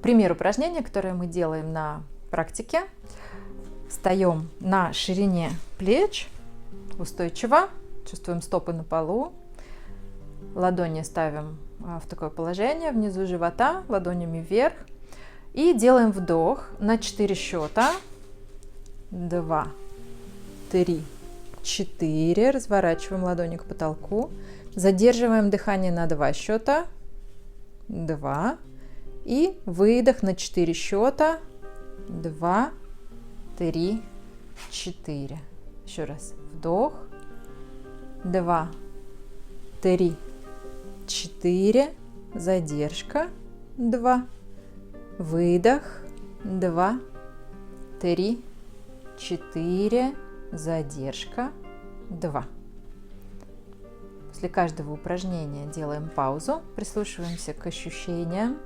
Пример упражнения, которое мы делаем на практике. Встаем на ширине плеч, устойчиво, чувствуем стопы на полу. Ладони ставим в такое положение, внизу живота, ладонями вверх. И делаем вдох на 4 счета. 2, 3, 4. Разворачиваем ладони к потолку. Задерживаем дыхание на 2 счета. 2. И выдох на 4 счета. 2, 3, 4. Еще раз. Вдох. 2, 3, 4. Задержка. 2. Выдох. 2, 3, 4. Задержка. 2. После каждого упражнения делаем паузу, прислушиваемся к ощущениям.